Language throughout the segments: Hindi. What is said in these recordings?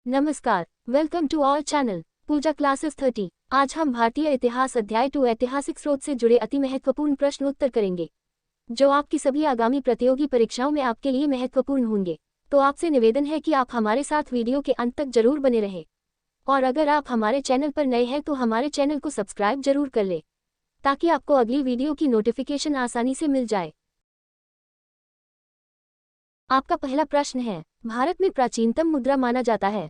नमस्कार, welcome to our channel Pooja classes 30। आज हम भारतीय इतिहास अध्याय 2 ऐतिहासिक स्रोत से जुड़े अति महत्वपूर्ण प्रश्न उत्तर करेंगे, जो आपकी सभी आगामी प्रतियोगी परीक्षाओं में आपके लिए महत्वपूर्ण होंगे। तो आपसे निवेदन है कि आप हमारे साथ वीडियो के अंत तक जरूर बने रहें, और अगर आप हमारे चैनल पर नए हैं तो हमारे चैनल को सब्सक्राइब जरूर कर ले, ताकि आपको अगली वीडियो की नोटिफिकेशन आसानी से मिल जाए। आपका पहला प्रश्न है, भारत में प्राचीनतम मुद्रा माना जाता है?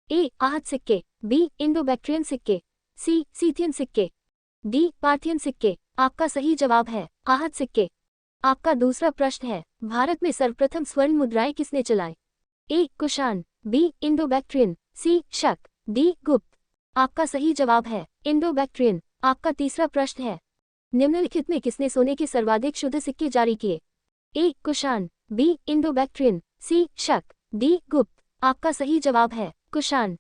ए. आहत सिक्के, बी. इंडो बैक्ट्रियन सिक्के, सी. सीथियन सिक्के, डी. पार्थियन सिक्के। आपका सही जवाब है आहत सिक्के। आपका दूसरा प्रश्न है, भारत में सर्वप्रथम स्वर्ण मुद्राएं किसने चलाई? ए. कुषाण, बी. इंडो बैक्ट्रियन, सी. शक, डी. गुप्त। आपका सही जवाब है इंडो बैक्ट्रियन। आपका तीसरा प्रश्न है, निम्नलिखित में किसने सोने के सर्वाधिक शुद्ध सिक्के जारी किए? ए. कुषाण, बी. इंडो बैक्ट्रियन, सी. शक, डी. गुप्त। आपका सही जवाब है कुषाण।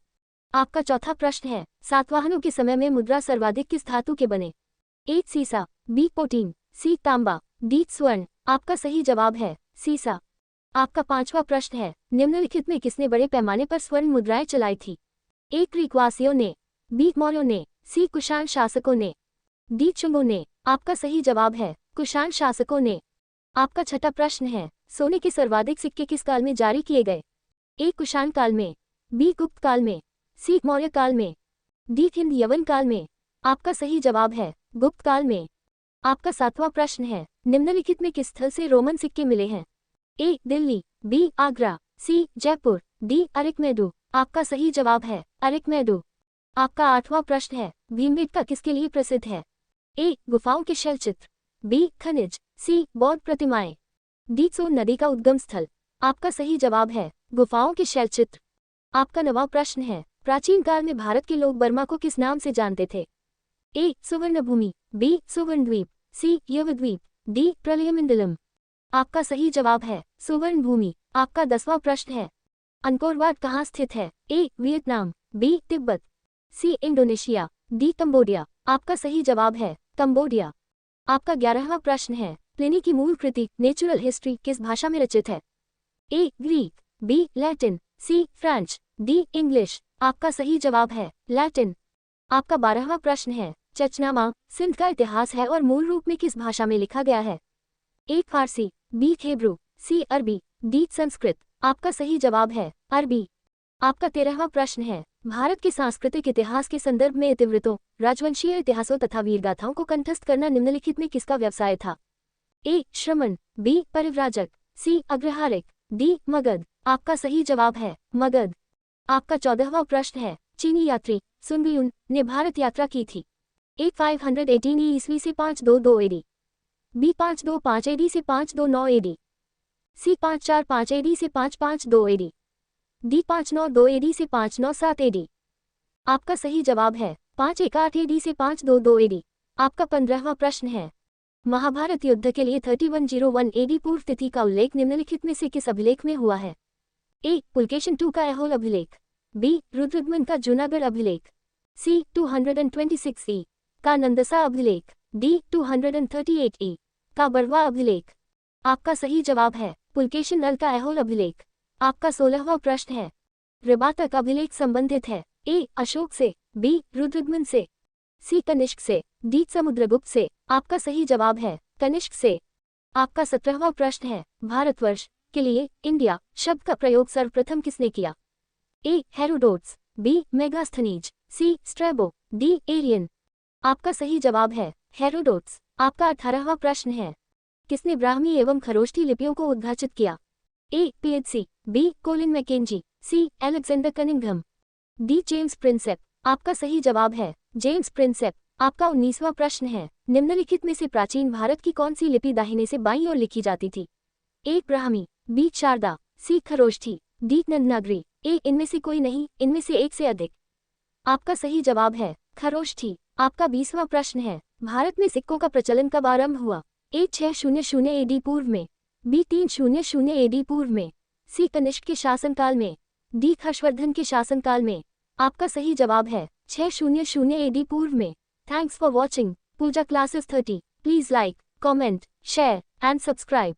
आपका चौथा प्रश्न है, सातवाहनों के समय में मुद्रा सर्वाधिक किस धातु के बने? ए. सीसा, बी. पोटीन, सी. तांबा, डी. स्वर्ण। आपका सही जवाब है सीसा। आपका पांचवा प्रश्न है, निम्नलिखित में किसने बड़े पैमाने पर स्वर्ण मुद्राएं चलाई थी? ए. ग्रीकवासियों ने, बी. मौर्यों ने, सी. कुषाण शासकों ने, डी. चुंगों ने। आपका सही जवाब है कुषाण शासकों ने। आपका छठा प्रश्न है, सोने के सर्वाधिक सिक्के किस काल में जारी किए गए? ए. कुषाण काल में, बी. गुप्त काल में, सी. मौर्य काल में, डी. हिंद यवन काल में। आपका सही जवाब है गुप्त काल में। आपका सातवां प्रश्न है, निम्नलिखित में किस स्थल से रोमन सिक्के मिले हैं? ए. दिल्ली, बी. आगरा, सी. जयपुर, डी. अरिकमेडु। आपका सही जवाब है अरिकमेडु। आपका आठवां प्रश्न है, भीमबेटका किसके लिए प्रसिद्ध है? ए. गुफाओं के शैलचित्र, बी. खनिज, सी. बौद्ध प्रतिमाएं, डी. सोन नदी का उद्गम स्थल। आपका सही जवाब है गुफाओं के शैलचित्र। आपका नवां प्रश्न है, प्राचीन काल में भारत के लोग बर्मा को किस नाम से जानते थे? ए. सुवर्णभूमि, बी. सुवर्णद्वीप, सी. यवद्वीप, डी. प्रलयमंडलम। आपका सही जवाब है सुवर्णभूमि। आपका 10वां प्रश्न है, अंकोर वाट कहाँ स्थित है? ए. Vietnam, B. तिब्बत, सी. Indonesia, D. कंबोडिया। आपका सही जवाब है कंबोडिया। आपका 11वां प्रश्न है, प्लिनी की मूल कृति नेचुरल हिस्ट्री किस भाषा में रचित है? A. Greek, B. Latin, C. French, D. English. आपका सही जवाब है लैटिन। आपका 12वां प्रश्न है, चचनामा सिंध का इतिहास है और मूल रूप में किस भाषा में लिखा गया है? ए. फारसी, बी. हेब्रू, सी. अरबी, डी. संस्कृत। आपका सही जवाब है अरबी। आपका 13वां प्रश्न है, भारत के सांस्कृतिक इतिहास के संदर्भ में इतिवृत्तों, राजवंशीय इतिहासों तथा वीरगाथाओं को कंठस्थ करना निम्नलिखित में किसका व्यवसाय था? ए. श्रमण, बी. परिव्राजक, सी. अग्रहारिक, डी. मगध। आपका सही जवाब है मगध। आपका 14वां प्रश्न है, चीनी यात्री सुन युन ने भारत यात्रा की थी? ए. 518 ईस्वी से 522 एडी, बी. 525 एडी से 529 एडी, सी. 545 एडी से 552 एडी, डी. 592 एडी से 597 एडी। आपका सही जवाब है 518 एडी से 522 एडी। आपका 15वां प्रश्न है, महाभारत युद्ध के लिए 3101 एडी पूर्व तिथि का उल्लेख निम्नलिखित में से किस अभिलेख में हुआ है? ए. पुलकेशन II का ऐहोल अभिलेख, बी. रुद्रद्युम्न का जूनागढ़ अभिलेख, सी. 226 ई का नंदसा अभिलेख, डी. 238 ई का बरवा अभिलेख। आपका सही जवाब है पुलकेशन II का ऐहोल अभिलेख। आपका 16वां प्रश्न है, रिबातक अभिलेख संबंधित है? ए. अशोक से, बी. रुद्रद्युम्न से, सी. कनिष्क से, डी. समुद्रगुप्त से। आपका सही जवाब है कनिष्क से। आपका 17वां प्रश्न है, भारतवर्ष के लिए इंडिया शब्द का प्रयोग सर्वप्रथम किसने किया? A. Herodotus, B. Megasthenes, C. Strabo, D. Arrian. आपका सही जवाब है हेरोडोट्स। आपका 18वां प्रश्न है, किसने ब्राह्मी एवं खरोष्ठी लिपियों को उद्घाटित किया? A. PHC, B. Colin Mackenzie, C. Alexander Cunningham, D. James Prinsep. आपका सही जवाब है जेम्स प्रिंसेप। आपका 19वां प्रश्न है, निम्नलिखित में से प्राचीन भारत की कौन सी लिपि दाहिने से बाईं ओर लिखी जाती थी? ए. ब्राह्मी, बी. शारदा, सी. खरोष्ठी, डी. नंदनागरी। ए. इनमें से कोई नहीं, इनमें से एक से अधिक। आपका सही जवाब है खरोष्ठी। आपका 20वां प्रश्न है, भारत में सिक्कों का प्रचलन कब आरंभ हुआ? ए. 600 एडी पूर्व में, बी. 300 एडी पूर्व में, सी. कनिष्क के शासनकाल में, डी. हर्षवर्धन के शासनकाल में। आपका सही जवाब है 600 एडी पूर्व में। Thanks for watching Pooja classes 30। Please like, comment, share and subscribe.